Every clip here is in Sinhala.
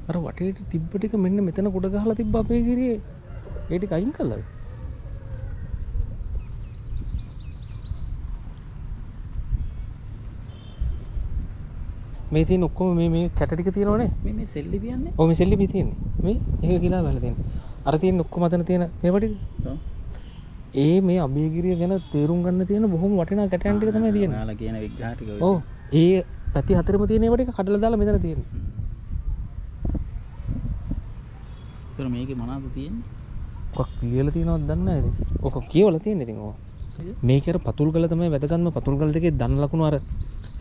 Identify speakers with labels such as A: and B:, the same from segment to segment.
A: අර වටේට තිබ්බ ටික මෙන්න මෙතන කොට ගහලා තිබ්බ අපේ ගිරියේ. ඒ ටික අයින් කළාද? මේ තියෙන ඔක්කොම මේ කැට ටික තියෙනවනේ.
B: මේ සෙල්ලි පියන්නේ.
A: ඔව් මේ සෙල්ලිපි තියෙන්නේ. මේ එක කිලා බැලලා තියෙන්නේ. අර තියෙන ඔක්කොම අතන තියෙන මේවා ටික. ඒ මේ අභයගිරිය ගැන තේරුම් ගන්න තියෙන බොහොම වටිනා කැටයන් ටික තමයි තියෙන්නේ.
B: ඔයාලා කියන විග්‍රහ ටික.
A: ඔව්. ඒ පැති හතරෙම තියෙන ඒවා ටික කඩලා දාලා මෙතන තියෙන්නේ.
B: ඒතර මේකේ මොනවද තියෙන්නේ?
A: ඔක කියලා තියෙනවද දන්නේ නැහැ ඉතින්. ඔක කියවලා තියෙන්නේ ඉතින් ඔය. මේක අර පතුල් ගල තමයි වැදගත්ම පතුල් ගල දෙකේ දන ලකුණු අර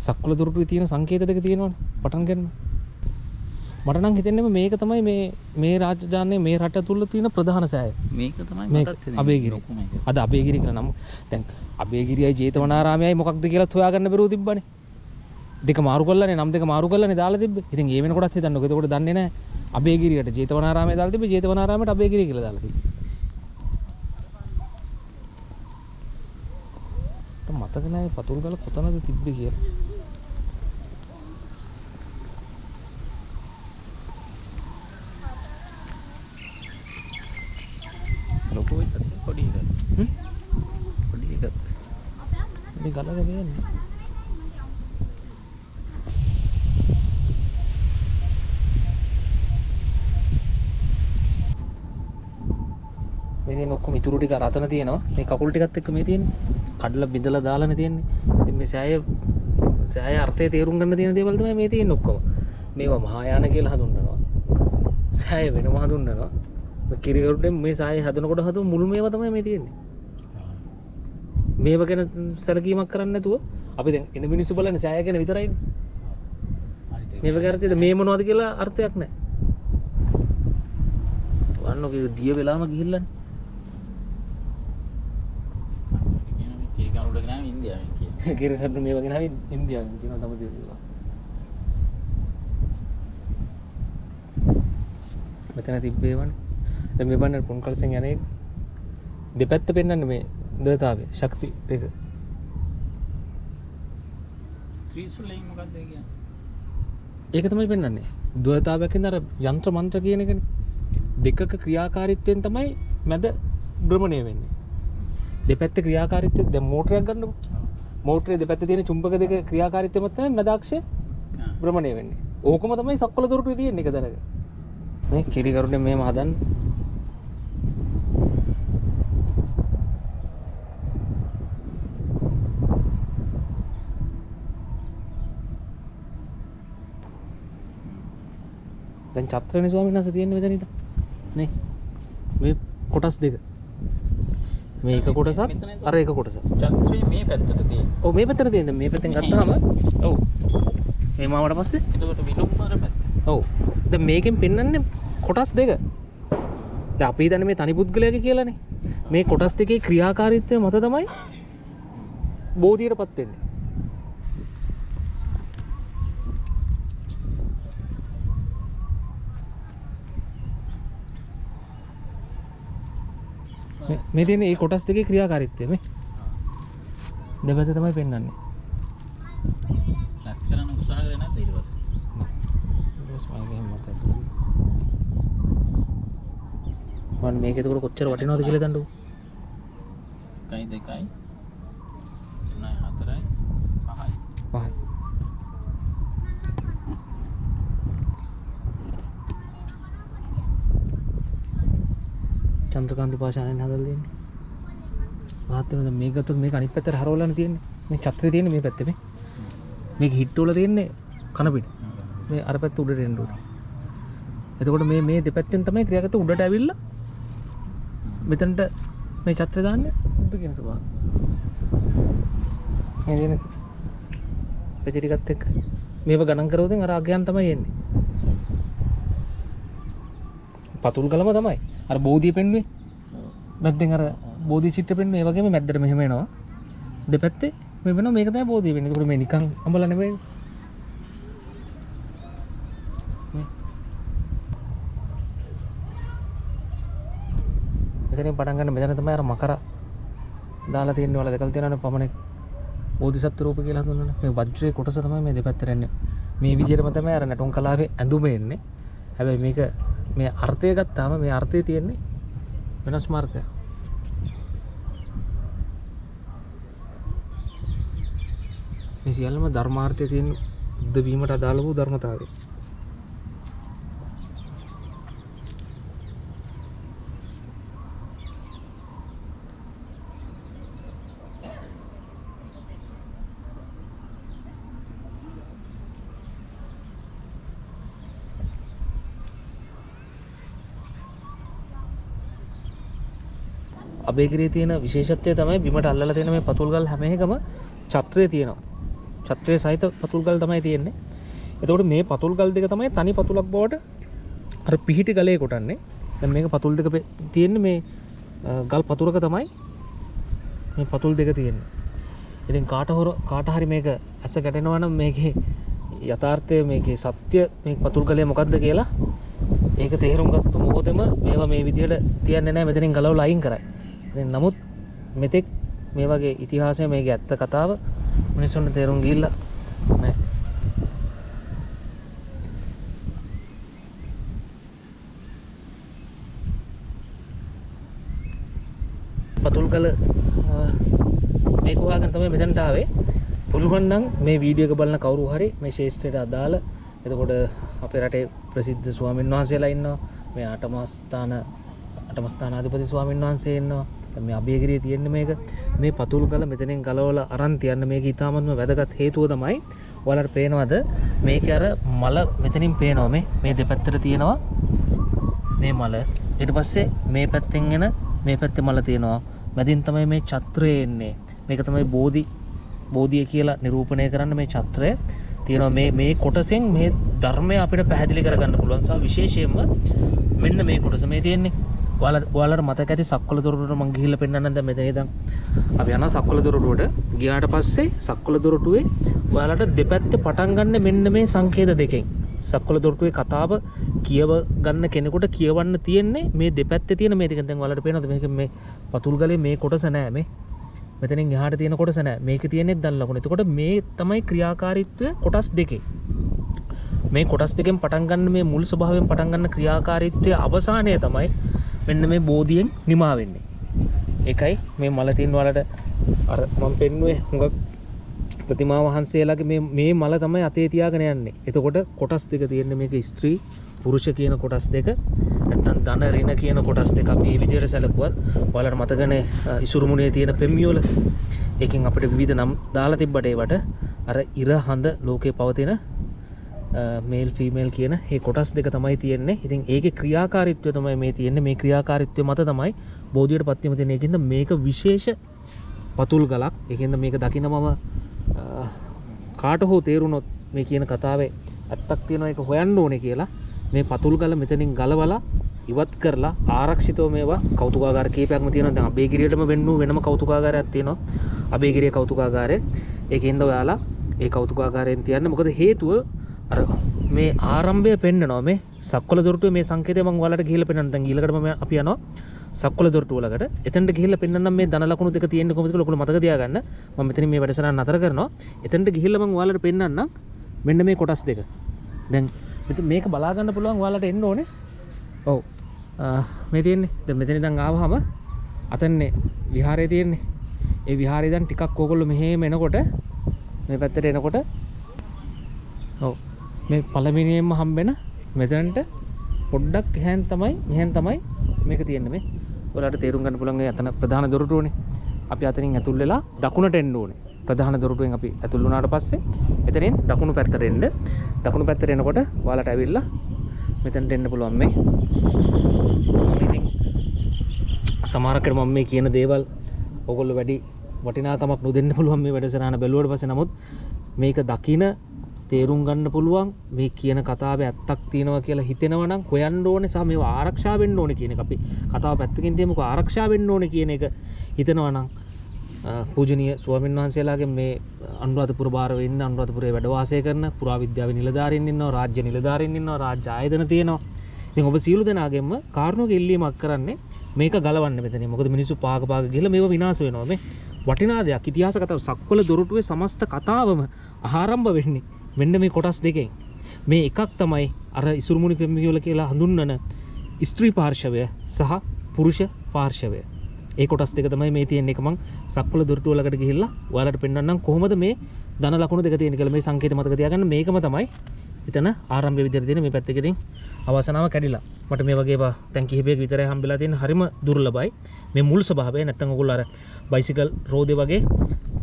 A: සක්වල දොරටුවේ තියෙන සංකේත දෙක තියෙනවනේ පටන් ගන්න. මට නම් හිතෙන්නේ මේක තමයි මේ රාජධානියේ මේ රට තුල තියෙන ප්‍රධාන සෑය.
B: මේක තමයි
A: මේක
B: මටත්
A: අභයගිරිය. අද අභයගිරිය කියලා නම දැන් අභයගිරියයි ජේතවනාරාමයයි මොකක්ද කියලා හොයාගන්න බැරුව තිබ්බනේ. දෙක මාරු කළානේ නම් දෙක මාරු කළානේ දාලා තිබ්බේ. ඉතින් ඒ වෙනකොටත් හිතන්නකෝ. එතකොට දන්නේ නැහැ. අභයගිරියට ජේතවනාරාමයේ දාලා තිබ්බේ ජේතවනාරාමයට අභයගිරිය කියලා දාලා තිබ්බේ. මතක නැහැ පතුල් ගල කොතනද තිබ්බේ කියලා.
B: ලොකු එකක් පොඩි එකක්. පොඩි එකක්.
A: මේ ගලක කියන්නේ. මේ ඔක්කොම ඉතුරු ටික අර අතන තියෙනවා. මේ කකුල් ටිකත් එක්ක මේ තියෙන්නේ. කඩලා බිඳලා දාලානේ තියෙන්නේ. ඉතින් මේ සෑය අර්ථය තේරුම් ගන්න තියෙන දේවල් තමයි මේ තියෙන්නේ ඔක්කොම. මේවා මහායාන කියලා හඳුන්වනවා. සෑය වෙනම හඳුන්වනවා. මේ කිරිගරුඩෙන් මේ සෑය හදනකොට හදපු මුල් මේවා තමයි මේ තියෙන්නේ. මේව ගැන සැලකීමක් කරන්නේ නැතුව අපි දැන් එන මිනිස්සු බලන්නේ සෑය ගැන විතරයිනේ. මේව කරත්තේද මේ මොනවද කියලා අර්ථයක් නැහැ. වන්නෝගේ දිය වෙලාම ගිහිල්ලානේ. කිරිගරුඩ මේ වගේ නෑ ඉන්දියාවෙන් කියනවා තමයි දේවා. මෙතන තිබ්බේවනේ. දැන් මේ බන්නේ පුන්කල්සෙන් යන්නේ දෙපැත්ත පෙන්වන්නේ මේ දතාවේ ශක්ති දෙක.
B: ත්‍රිසුලෙන් මොකක්ද කියන්නේ?
A: ඒක තමයි පෙන්වන්නේ. ද්වයතාවයෙන් අර යන්ත්‍ර මන්ත්‍ර කියන එකනේ. දෙකක ක්‍රියාකාරීත්වයෙන් තමයි මැද භ්‍රමණය වෙන්නේ. දෙපැත්තේ ක්‍රියාකාරීත්වය දැන් මෝටරයක් ගන්නකො. මෝටරේ දෙපැත්තේ තියෙන චුම්බක දෙක ක්‍රියාකාරීත්වය මත තමයි මැද අක්ෂය භ්‍රමණය වෙන්නේ. ඕකම තමයි සක්වල දොරටුවේ තියෙන එක දැනග. මේ කිරිගරුඩෙන් මේම හදන්නේ. දැන් චත්‍රානි ස්වාමීන් වහන්සේ තියෙන්නේ මෙතන ඉතින්. නේ. මේ කොටස් දෙක. මේ එක කොටසක් අර එක කොටසක්.
B: චත්‍රේ මේ පැත්තට තියෙන.
A: ඔව් මේ පැත්තට තියෙන. මේ පැත්තෙන් ගත්තාම ඔව්. මේ මාවට පස්සේ
B: එතකොට විලුම්බර පැත්ත.
A: ඔව්. දැන් මේකෙන් පෙන්වන්නේ කොටස් දෙක. දැන් අපි හිතන්නේ මේ තනි පුද්ගලයාගේ කියලානේ. මේ කොටස් දෙකේ ක්‍රියාකාරීත්වය මත තමයි බෝධියටපත් වෙන්නේ. මේ තියෙන මේ කොටස් දෙකේ ක්‍රියාකාරීත්වය මේ දෙපැත්ත තමයි පෙන්වන්නේ.
B: ලක්ස් කරන්න උත්සාහ කරේ නැද්ද ඊට පස්සේ?
A: මම මේක එතකොට කොච්චර වටිනවද කියලා දන්නු.
B: 1 2 3 4 5යි.
A: චන්ද්‍රකාන්ත පාෂාණයෙන් හදලා දෙන්නේ. වාත් වෙනද මේක ගත්තොත් මේක අනිත් පැත්තට හරවලානේ තියෙන්නේ. මේ චත්‍රය තියෙන්නේ මේ පැත්තේ මේ. මේක හිට් වල තියෙන්නේ කන පිට. මේ අර පැත්ත උඩට එන්න ඕනේ. එතකොට මේ දෙපැත්තෙන් තමයි ක්‍රියාගත උඩට ඇවිල්ලා මෙතනට මේ චත්‍රය දාන්නේ උඩ කියන ස්වභාවය. මේ දෙන පැති ටිකත් එක්ක මේව ගණන් කරවුවොත් අර අගයන් තමයි එන්නේ. පතුල් ගලම තමයි. අර බෝධිය පෙන්වුවේ. මැද්දෙන් අර බෝධි චිත්‍ර පෙන්වුවේ. ඒ වගේම මැද්දට මෙහෙම එනවා. දෙපැත්තේ මේ වෙනවා මේක තමයි බෝධිය වෙන්නේ. ඒකට මේ නිකන් අඹලා නෙවෙයි. මෙතනින් පටන් ගන්න මෙතන තමයි අර මකර දාලා තියෙන වල දෙකල් තියෙනවනේ පමණක් බෝධිසත්ව රූප කියලා හඳුන්වන්නේ. මේ වජ්‍රයේ කොටස තමයි මේ දෙපැත්තට එන්නේ. මේ විදිහටම තමයි අර නටුන් කලාවේ ඇඳුම එන්නේ. හැබැයි මේක මේ අර්ථය ගත්තාම මේ අර්ථය තියෙන්නේ වෙනස්ම අර්ථයක්. මේ සියල්ලම ධර්මාර්ථයේ තියෙන බුද්ධ වීමට අදාළ වූ ධර්මතාවය. අබේගිරියේ තියෙන විශේෂත්වය තමයි බිමට අල්ලලා තියෙන මේ පතුල් ගල් හැම එකම ඡත්‍රය තියෙනවා. ඡත්‍රයේ සහිත පතුල් ගල් තමයි තියෙන්නේ. එතකොට මේ පතුල් ගල් දෙක තමයි තනි පතුලක් බවට අර පිහිටි ගලේ කොටන්නේ. දැන් මේක පතුල් දෙක තියෙන්නේ මේ ගල් පතුරක තමයි මේ පතුල් දෙක තියෙන්නේ. ඉතින් කාට හරි මේක ඇස ගැටෙනවා නම් මේකේ යථාර්ථය මේකේ සත්‍ය මේ පතුල් ගලේ මොකද්ද කියලා ඒක තේරුම් ගත්ත මොහොතේම මේවා මේ විදිහට තියන්නේ නැහැ මෙතනින් ගලවලා අයින් කරයි. නමුත් මෙතෙක් මේ වගේ ඉතිහාසය මේකේ ඇත්ත කතාව මිනිස්සුන්ට තේරුම් ගිහිල්ලා නැහැ. පතුල් ගල මේක හොයාගෙන තමයි මෙතනට ආවේ. පුළුවන් නම් මේ වීඩියෝ එක බලන කවුරු හරි මේ ශේෂ්ත්‍රයට අදාළ එතකොට අපේ රටේ ප්‍රසිද්ධ ස්වාමීන් වහන්සේලා ඉන්නවා. මේ අටම ස්ථානාධිපති ස්වාමීන් වහන්සේ ඉන්නවා. මේ අබේගිරියේ තියෙන මේක මේ පතුල් ගල මෙතනින් ගලවලා අරන් තියන්න මේක ඊටාත්ම වැදගත් හේතුව තමයි ඔයාලට පේනවද මේක අර මල මෙතනින් පේනවා මේ දෙපැත්තට තියෙනවා මේ මල ඊට පස්සේ මේ පැත්තෙන් එන මේ පැත්තේ මල තියෙනවා මැදින් තමයි මේ ඡත්‍රය එන්නේ මේක තමයි බෝධිය කියලා නිරූපණය කරන්න මේ ඡත්‍රය තියෙනවා මේ කොටසෙන් මේ ධර්මය අපිට පැහැදිලි කරගන්න පුළුවන් සහ විශේෂයෙන්ම මෙන්න මේ කොටස මේ තියෙන්නේ ඔයාලට මතක ඇති සක්වල දොරටුවට මම ගිහිල්ලා පෙන්නන්නම් දැන් මෙතන ඉඳන් අපි යනවා සක්වල දොරටුවට ගියාට පස්සේ සක්වල දොරටුවේ ඔයාලට දෙපැත්තේ පටන් ගන්න මෙන්න මේ සංකේත දෙකෙන් සක්වල දොරටුවේ කතාව කියව ගන්න කෙනෙකුට කියවන්න තියෙන්නේ මේ දෙපැත්තේ තියෙන මේ දෙක දැන් ඔයාලට පේනවද මේක මේ පතුල් ගලේ මේ කොටස නෑ මෙතනින් එහාට තියෙන කොටස නෑ මේක තියෙන්නේ දැන් ලකුණ. එතකොට මේ තමයි ක්‍රියාකාරීත්වය කොටස් දෙකේ. මේ කොටස් දෙකෙන් පටන් ගන්න මේ මුල් ස්වභාවයෙන් පටන් ගන්න ක්‍රියාකාරීත්වයේ අවසානය තමයි මෙන්න මේ බෝධියෙන් නිමා වෙන්නේ. ඒකයි මේ මල තියෙන වලට අර මම පෙන්නුවේ හුඟක් ප්‍රතිමා වහන්සේලාගේ මේ මල තමයි අතේ තියාගෙන යන්නේ. එතකොට කොටස් දෙක තියෙන්නේ මේක ස්ත්‍රී පුරුෂ කියන කොටස් දෙක නැත්නම් ධන ඍණ කියන කොටස් දෙක අපි මේ විදිහට සැලකුවත් ඔයාලට මතකනේ ඉසුරුමුණේ තියෙන පෙම්මියෝල එකකින් අපිට විවිධ නම් දාලා තිබ්බට ඒවට අර ඉර හඳ ලෝකේ පවතින මේල් ෆීමේල් කියන මේ කොටස් දෙක තමයි තියෙන්නේ. ඉතින් ඒකේ ක්‍රියාකාරීත්වය තමයි මේ තියෙන්නේ. මේ ක්‍රියාකාරීත්වය මත තමයි බෝධියට පත් වීම තියෙන්නේ. ඒකින්ද මේක විශේෂ පතුල් ගලක්. ඒකින්ද මේක දකින්න මම කාට හෝ තේරුණොත් මේ කියන කතාවේ ඇත්තක් තියෙනවා ඒක හොයන්න ඕනේ කියලා මේ පතුල් ගල මෙතනින් ගලවලා ඉවත් කරලා ආරක්ෂිතව මේවා කෞතුකාගාර කීපයක්ම තියෙනවා. දැන් අබේගිරියටම වෙනම කෞතුකාගාරයක් තියෙනවා. අබේගිරිය කෞතුකාගාරය. ඒකින්ද ඔයාලා ඒ කෞතුකාගාරයෙන් තියන්න. මොකද හේතුව අර මේ ආරම්භය පෙන්නනවා මේ සක්වල දොරටුවේ මේ සංකේතය මම ඔයාලට ගිහිල්ලා පෙන්නන්න. දැන් ඊළඟට මම අපි යනවා සක්වල දොරටුව ළඟට. එතනට ගිහිල්ලා පෙන්නන්නම් මේ ධන ලකුණු දෙක තියෙන්නේ කොහොමද කියලා ඔයගොල්ලෝ මතක තියාගන්න. මම මෙතනින් මේ වැඩසටහන නතර කරනවා. එතනට ගිහිල්ලා මම ඔයාලට පෙන්නන්නම් මෙන්න මේ කොටස් දෙක. දැන් මේක බලා ගන්න පුළුවන් ඔයාලට එන්න ඕනේ. ඔව්. මේ තියෙන්නේ. දැන් මෙතන ඉඳන් ආවහම අතන්නේ විහාරය තියෙන්නේ. ඒ විහාරය දැන් ටිකක් ඕගොල්ලෝ මෙහෙම එනකොට මේ පැත්තට එනකොට ඔව් මේ පළවෙනියෙන්ම හම්බෙන මෙතනට පොඩ්ඩක් මෙහෙන් තමයි මේක තියෙන්නේ මේ. ඔයාලට තේරුම් ගන්න පුළුවන් ඒ අතන ප්‍රධාන දොරටුවනේ. අපි අතනින් ඇතුල් වෙලා දකුණට එන්න ඕනේ. ප්‍රධාන දොරටුවෙන් අපි ඇතුල් වුණාට පස්සේ එතනින් දකුණු පැත්තට එන්න. දකුණු පැත්තට එනකොට ඔයාලට ඇවිල්ලා මෙතනට එන්න පුළුවන් මේ. ඉතින් සමහරකට මම මේ කියන දේවල් ඔයගොල්ලෝ වැඩි වටිනාකමක් නොදෙන්න පුළුවන් මේ වැඩසටහන බැලුවට පස්සේ. නමුත් මේක දකින තේරුම් ගන්න පුළුවන් මේ කියන කතාවේ ඇත්තක් තියෙනවා කියලා හිතෙනවා නම් හොයන්න ඕනේ සහ මේව ආරක්ෂා වෙන්න ඕනේ කියන එක අපි කතාව පැත්තකින් තියමුකෝ. ආරක්ෂා වෙන්න ඕනේ කියන එක හිතෙනවා නම් පූජනීය ස්වාමීන් වහන්සේලාගේ මේ අනුරාධපුර භාරවේ ඉන්න අනුරාධපුරේ වැඩ වාසය කරන පුරාවිද්‍යාවේ නිලධාරීන් ඉන්නවා, රාජ්‍ය නිලධාරීන් ඉන්නවා, රාජ්‍ය ආයතන තියෙනවා. ඉතින් ඔබ සියලු දෙනාගෙන්ම කාරුණික ඉල්ලීමක් කරන්නේ මේක ගලවන්න මෙතනින්. මොකද මිනිස්සු පාක ගිහලා මේව විනාශ වෙනවා. මේ වටිනා දෙයක් ඉතිහාස කතාව සක්වල දොරටුවේ සමස්ත කතාවම ආරම්භ වෙන්නේ මෙන්න මේ කොටස් දෙකෙන්. මේ එකක් තමයි අර ඉසුරුමුණි පෙම්වියොල කියලා හඳුන්වන ස්ත්‍රී පාර්ශවය සහ පුරුෂ පාර්ශවය. ඒ කොටස් දෙක තමයි මේ තියෙන එක. මං සක්වල දොරටුව ළඟට ගිහිල්ලා ඔයාලට පෙන්වන්නම් කොහොමද මේ ධන ලකුණු දෙක තියෙන කියලා. මේ සංකේත මතක තියාගන්න. මේකම තමයි එතන ආරම්භ විදිහට තියෙන. මේ පැත්තක ඉතින් අවසනාව කැඩිලා. මට මේ වගේ දැන් කිහිපයක විතරයි හම්බෙලා තියෙන. හරිම දුර්ලභයි. මේ මුල් ස්වභාවය නැත්තම් ඔයගොල්ලෝ අර බයිසිකල් රෝදේ වගේ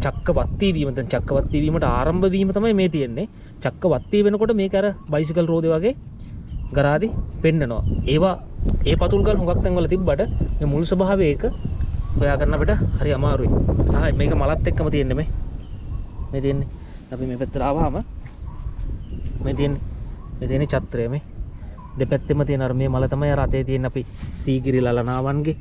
A: චක්කවත්ති වීම, දැන් චක්කවත්ති වීමට ආරම්භ වීම තමයි මේ තියෙන්නේ. චක්කවත්ති වෙනකොට මේක අර බයිසිකල් රෝදේ වගේ ගරාදි පෙන්නනවා. ඒවා ඒ පතුල්ගල් හුඟක් තැන්වල තිබ්බට මේ මුල් ස්වභාවය ඒක හොයාගන්න අපිට හරි අමාරුයි. සහ මේක මලත් එක්කම තියෙන්නේ මේ තියෙන්නේ. අපි මේ පැත්තට ආවම මේ තියෙන්නේ චත්‍රය මේ දෙපැත්තෙම තියෙන අර මේ මල තමයි අර අතේ තියෙන අපි සීගිරි ලලනාවන්ගේ.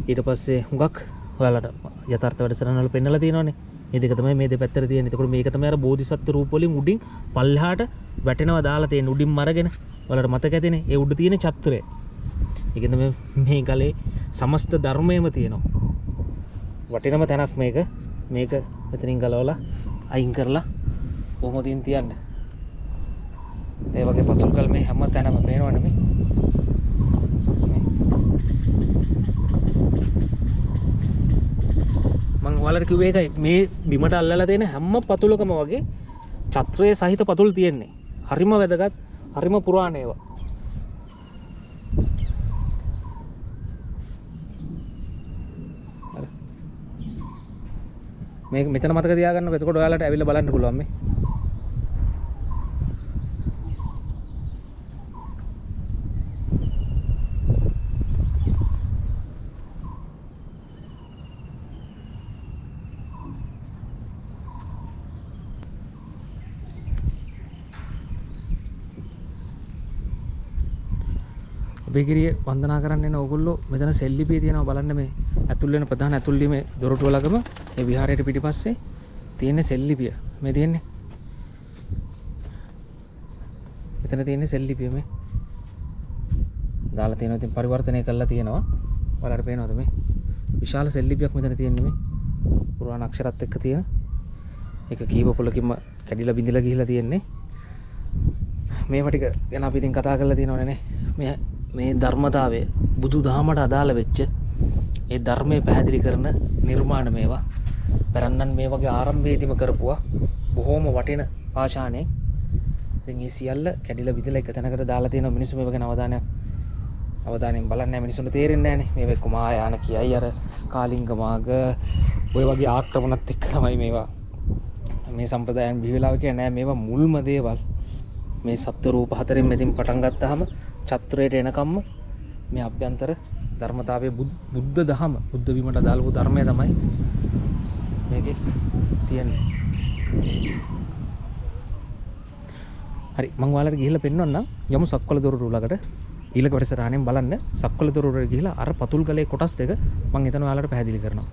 A: ඊට පස්සේ හුඟක් ඔයාලට යථාර්ථ වැඩසටහන වල පෙන්නලා තියෙනවානේ. මේ දෙක තමයි මේ දෙපැත්තට තියෙන්නේ. ඒකෝට මේක තමයි අර බෝධිසත්ව රූප වලින් උඩින් පල්ලෙහාට වැටෙනවා දාලා තියෙන උඩින්ම අරගෙන ඔයාලට මතක ඇතිනේ. ඒ උඩ තියෙන චත්‍රය. ඒකෙන්ද මේ ගලේ සමස්ත ධර්මයේම තියෙනවා. වටිනම තැනක් මේක. මේක මෙතනින් ගලවලා අයින් කරලා කොහොමදින් තියන්න. ඒ වගේ පතුල් ගල් මේ හැම තැනම පේනවනේ මේ. මම ඔයාලට කිව්වේ ඒකයි. මේ බිමට අල්ලලා තියෙන හැම පතුලකම වගේ චත්‍රයේ සහිත පතුල් තියෙන්නේ. හරිම වැදගත්, හරිම පුරාණ ඒවා. මේක මෙතන මතක තියාගන්න. එතකොට ඔයාලට ඇවිල්ලා බලන්න පුළුවන් මේ. වෙගිරිය වන්දනා කරන්න එන ඕගොල්ලෝ මෙතන සෙල්ලිපිය තියෙනවා බලන්න. මේ ඇතුල් වෙන ප්‍රධාන ඇතුල්ලීමේ දොරටුව ළඟම මේ විහාරයට පිටිපස්සේ තියෙන සෙල්ලිපිය. මේ තියෙන්නේ. මෙතන තියෙන සෙල්ලිපිය මේ. දාලා තියෙනවා. ඉතින් පරිවර්තනය කරලා තියෙනවා. ඔයාලට පේනවද මේ? විශාල සෙල්ලිපියක් මෙතන තියෙන්නේ මේ. පුරාණ අක්ෂරات එක්ක තියෙන. ඒක කීප පොලකින්ම කැඩිලා බිඳිලා ගිහිලා තියෙන්නේ. මේවා ටික ගැන අපි ඉතින් කතා කරලා තියෙනවනේ නේ. මේ ධර්මතාවය බුදු දහමට අදාළ වෙච්ච ඒ ධර්මයේ පැහැදිලි කරන නිර්මාණ මේවා. පැරන්නන් මේ වගේ ආරම්භයේදීම කරපුවා බොහොම වටින පාෂාණේ. ඉතින් මේ සියල්ල කැඩිලා විදලා එක තැනකට දාලා තියෙනවා. මිනිස්සු මේව ගැන අවධානයෙන් බලන්නේ නැහැ. මිනිස්සුන්ට තේරෙන්නේ නැහැ නේ. මේව එක්ක මහායාන කියයි අර කාලිංග මාග ඔය වගේ ආක්‍රමණත් එක්ක තමයි මේවා මේ සම්ප්‍රදායන් බිහි වෙලා කියන්නේ නැහැ. මේවා මුල්ම දේවල්. මේ සත්ව රූප හතරෙන් මෙතින් පටන් ගත්තාම චත්‍රයට එනකම්ම මේ අභ්‍යන්තර ධර්මතාවයේ බුද්ධ දහම බුද්ධ වීමට අදාළ වූ ධර්මය තමයි මේකේ තියෙන්නේ. හරි මම ඔයාලට ගිහිල්ලා පෙන්වන්නම්. යමු සක්වල දොරටුව ළඟට. ඊළඟ වැඩසටහනෙන් බලන්න සක්වල දොරටුවට ගිහිල්ලා අර පතුල් ගලේ කොටස් දෙක මම එතන ඔයාලට පැහැදිලි කරනවා.